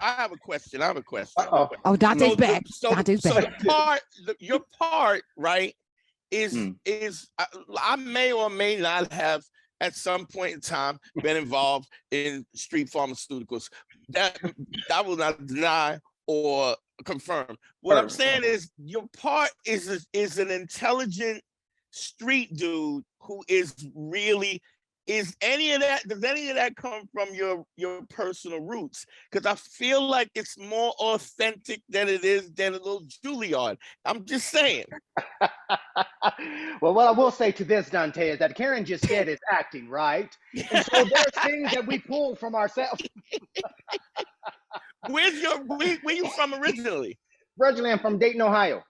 I have a question. I have a question. Oh, Dante's back. Dante's back. Your part, right, is I may or may not have at some point in time been involved in street pharmaceuticals. That I will not deny or confirm. What I'm saying is your part is an intelligent street dude who is really does any of that come from your personal roots? Because I feel like it's more authentic than it is than a little Juilliard. I'm just saying. Well, what I will say to this, Dante, is that Karen just said it's acting, right? And so there's things that we pull from ourselves. Where you from originally? Originally, I'm from Dayton, Ohio.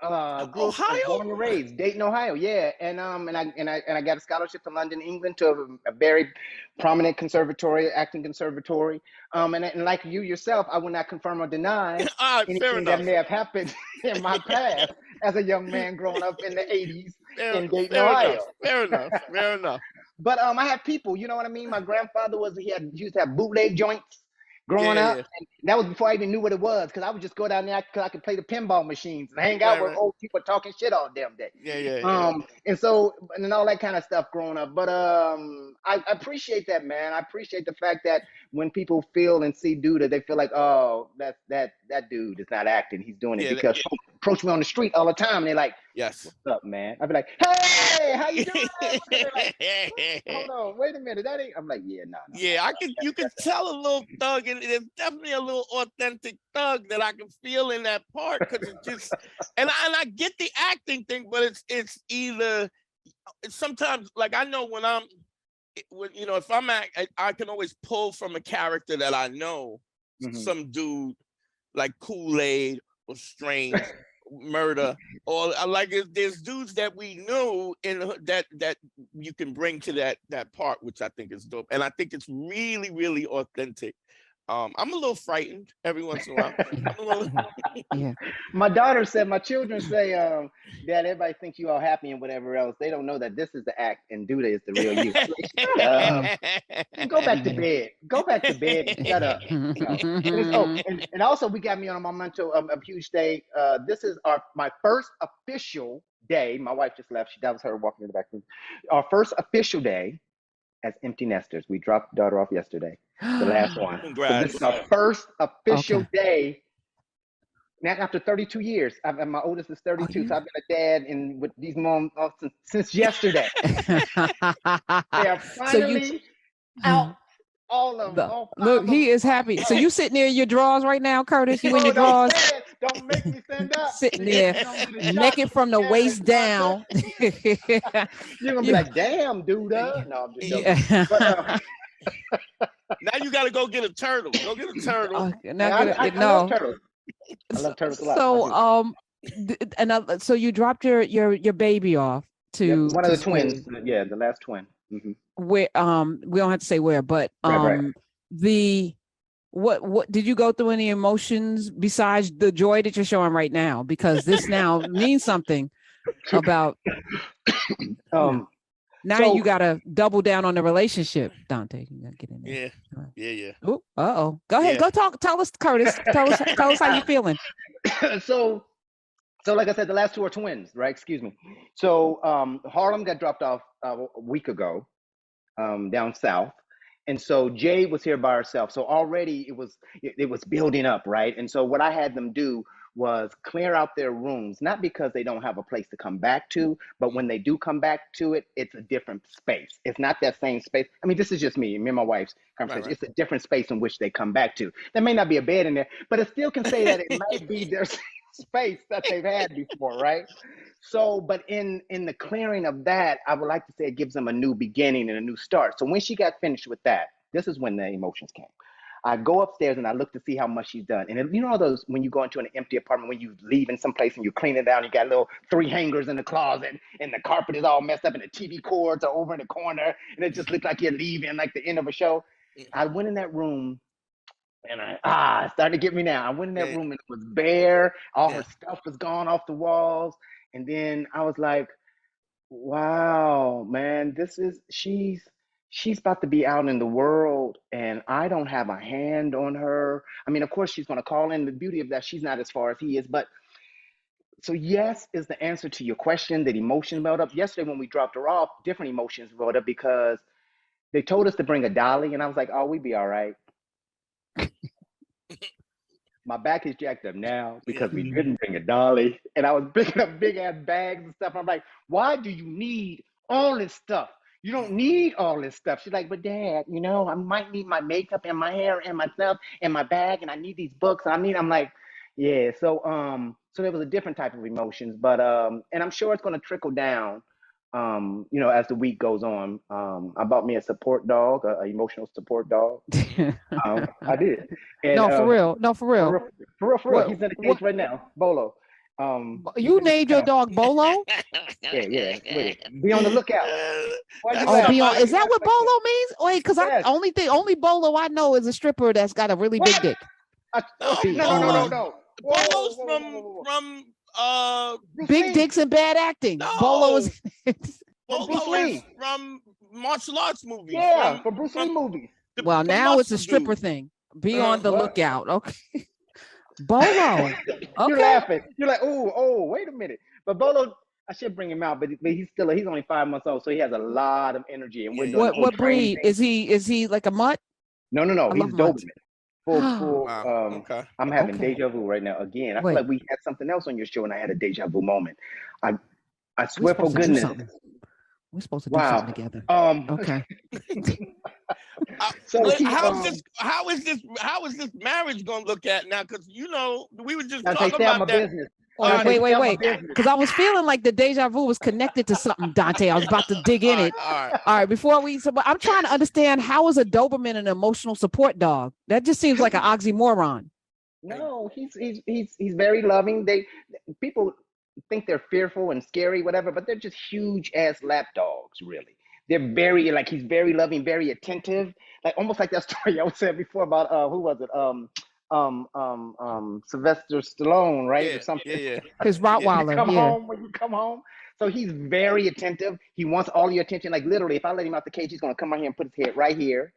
Ohio? Born and raised, Dayton, Ohio. Yeah, and I got a scholarship to London, England, to a very prominent conservatory, acting conservatory. And like you yourself, I will not confirm or deny anything that may have happened in my past as a young man growing up in the '80s in Dayton, Ohio. Fair enough. But I have people, you know what I mean. My grandfather used to have bootleg joints. Growing up, and that was before I even knew what it was, because I would just go down there because I could play the pinball machines and hang out with old people talking shit all damn day. And so, and all that kind of stuff growing up. But I appreciate that, man. I appreciate the fact that when people feel and see Duda, they feel like, oh, that dude is not acting. He's doing it because people approach me on the street all the time, and they're like, yes, what's up, man? I'd be like, hey, how you doing? Like, hold on, wait a minute, that ain't. I'm like, yeah, no. Yeah, you can tell a little thug, and there's definitely a little authentic thug that I can feel in that part, because it's just, and I get the acting thing, but it's either sometimes, like, I know when if I'm I can always pull from a character that I know, some dude like Kool-Aid or Strange. Murder, or like there's dudes that we knew in that you can bring to that part, which I think is dope, and I think it's really, really authentic. I'm a little frightened every once in a while. My children say, Dad, everybody thinks you all happy and whatever else. They don't know that this is the act and Duda is the real you. Go back to bed. Go back to bed and shut up. And also we got me on a memento, a huge day. This is my first official day. My wife just left. That was her walking in the back room. Our first official day as empty nesters. We dropped daughter off yesterday, the last one. Congrats. So this is our first official day. Now, after 32 years, my oldest is 32, so I've been a dad with these moms since yesterday. They are finally out. All of them. Look, he is happy. So you sitting there in your drawers right now, Curtis? You in your drawers? Don't make me stand up. Sitting there, naked from the waist down. You're gonna be like, "Damn, Duda." No, I'm just joking. But, now you got to go get a turtle. Go get a turtle. I love turtles. I love turtles a lot. So, so you dropped your baby off to one of the twins. Yeah, the last twin. Mm-hmm. Where we don't have to say where, but right. What did you go through any emotions besides the joy that you're showing right now? Because this now means something about now so, you gotta double down on the relationship, Dante. You gotta get in there. Yeah. Oh, go ahead, go talk. Tell us, Curtis. Tell us how you feeling. So like I said, the last two are twins, right? Excuse me. So Harlem got dropped off a week ago. Down south, and so Jade was here by herself. So already it was building up, right? And so what I had them do was clear out their rooms, not because they don't have a place to come back to, but when they do come back to it, it's a different space. It's not that same space. I mean, this is just me and my wife's conversation. Right. It's a different space in which they come back to. There may not be a bed in there, but it still can say that it might be their space that they've had before, right? So, but in the clearing of that, I would like to say it gives them a new beginning and a new start. So when she got finished with that, this is when the emotions came. I go upstairs and I look to see how much she's done. And you know those, when you go into an empty apartment, when you leave in some place and you clean it down, you got little 3 hangers in the closet and the carpet is all messed up and the TV cords are over in the corner and it just looks like you're leaving, like the end of a show. I went in that room and it's starting to get me now. I went in that room and it was bare. All her stuff was gone off the walls. And then I was like, wow, man, she's she's about to be out in the world and I don't have a hand on her. I mean, of course she's going to call in. The beauty of that, she's not as far as he is, but so yes is the answer to your question. That emotion built up yesterday when we dropped her off. Different emotions built up because they told us to bring a dolly, and I was like, "Oh, we'd be all right." My back is jacked up now because we didn't bring a dolly, and I was picking up big ass bags and stuff. I'm like, "Why do you need all this stuff? You don't need all this stuff." She's like, "But Dad, you know, I might need my makeup and my hair and my stuff and my bag, and I need these books. I'm like, yeah. So there was a different type of emotions, but and I'm sure it's going to trickle down, you know, as the week goes on. I bought me a support dog, a emotional support dog. I did. And, no, for real. No, for real. For real. He's in the cage right now, Bolo. You named your dog Bolo? Yeah. Wait, be on the lookout. Is that what Bolo means? Wait, because yes. Only Bolo I know is a stripper that's got a really big dick. No. Bolo's from Big Dicks and Bad Acting. No. Bolo is from martial arts movies. Yeah, from Bruce Lee movies. Well, now it's a stripper thing. Be on the lookout. Okay. Bolo. Okay. You're laughing. You're like, oh, wait a minute. But Bolo, I should bring him out, but he's only 5 months old, so he has a lot of energy. And we're doing what breed is he? Is he like a mutt? No. He's Doberman. Full. Okay. I'm having deja vu right now. Again, I feel like we had something else on your show, and I had a deja vu moment. I swear for goodness. We're supposed to do something together. Okay. So how is this marriage gonna look at now? Because you know we were just talking about that. Business. Wait. Because I was feeling like the deja vu was connected to something, Dante. I was about to dig in it. All right. But I'm trying to understand, how is a Doberman an emotional support dog? That just seems like an oxymoron. No, he's very loving. People think they're fearful and scary, whatever, but they're just huge ass lap dogs, really. They're very, like, he's very loving, very attentive, like almost like that story I was saying before about who was it? Sylvester Stallone, right? Yeah, or something. Yeah. His Rottweiler. When you come home. So he's very attentive. He wants all your attention. Like literally, if I let him out the cage, he's gonna come out here and put his head right here.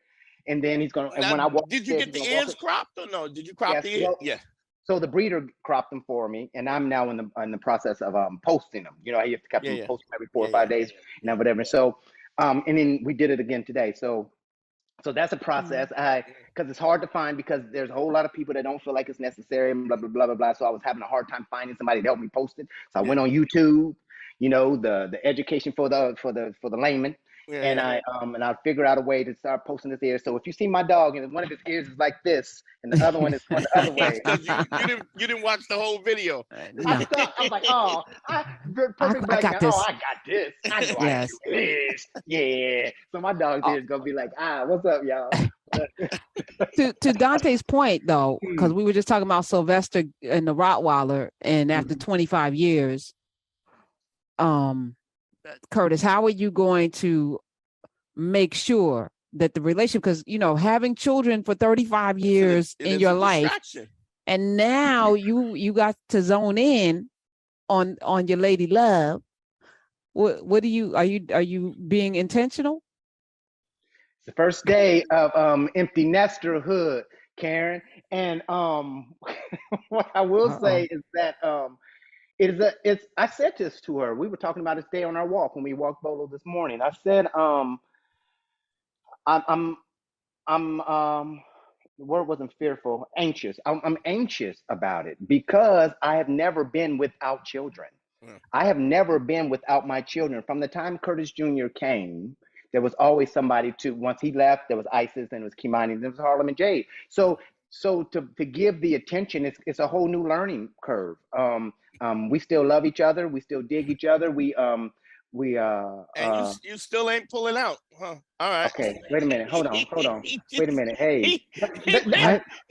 And then he's gonna, and when I walk, did you get the ears cropped or no? Did you crop the ears? Well, yeah. So the breeder cropped them for me, and I'm now in the process of posting them. You know, you have to post them every 4 or 5 days, and whatever. So, and then we did it again today. So that's a process. Because it's hard to find, because there's a whole lot of people that don't feel like it's necessary, and blah blah blah blah blah. So I was having a hard time finding somebody to help me post it. So I went on YouTube. You know, the education for the layman. And I figure out a way to start posting his ears. So if you see my dog and one of his ears is like this and the other one is going the other way, you didn't watch the whole video. I was like, I got this. I got this. I know I do this. Yeah. So my dog's ears gonna be like, what's up, y'all? to Dante's point, though, because we were just talking about Sylvester and the Rottweiler, and after 25 years, Curtis, how are you going to make sure that the relationship, because you know, having children for 35 years in your life, and now you got to zone in on your lady love. What are you being intentional? It's the first day of empty nesterhood, Karen, and what I will say is that I said this to her. We were talking about this day on our walk when we walked Bolo this morning. I said, I'm the word wasn't fearful, anxious. I'm anxious about it because I have never been without children. I have never been without my children. From the time Curtis Jr. came, there was always somebody to, once he left, there was Isis and it was Kimani, and there was Harlem and Jade. So to give the attention, it's a whole new learning curve. We still love each other. We still dig each other. And you still ain't pulling out, huh? All right. Okay, wait a minute. Hold on. Wait a minute. Hey,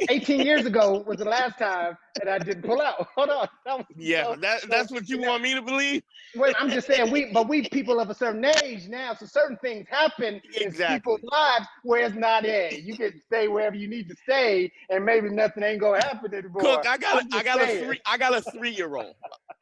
18 years ago was the last time that I didn't pull out. Hold on. That's what you want me to believe? Well, I'm just saying we people of a certain age now, so certain things happen in people's lives where it's not you can stay wherever you need to stay, and maybe nothing ain't gonna happen anymore. Cook, I got a 3-year-old.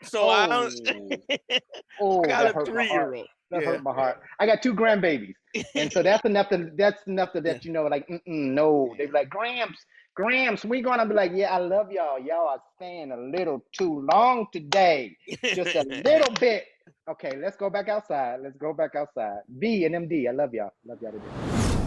So I don't. I got a that hurt my heart. 3-year-old. That hurt my heart. I got 2 grandbabies, and so that's enough to that, you know, like no. They be like, Gramps, we gonna be like, yeah, I love y'all. Y'all are staying a little too long today, just a little bit. Okay, let's go back outside. V and MD, I love y'all. Love y'all today.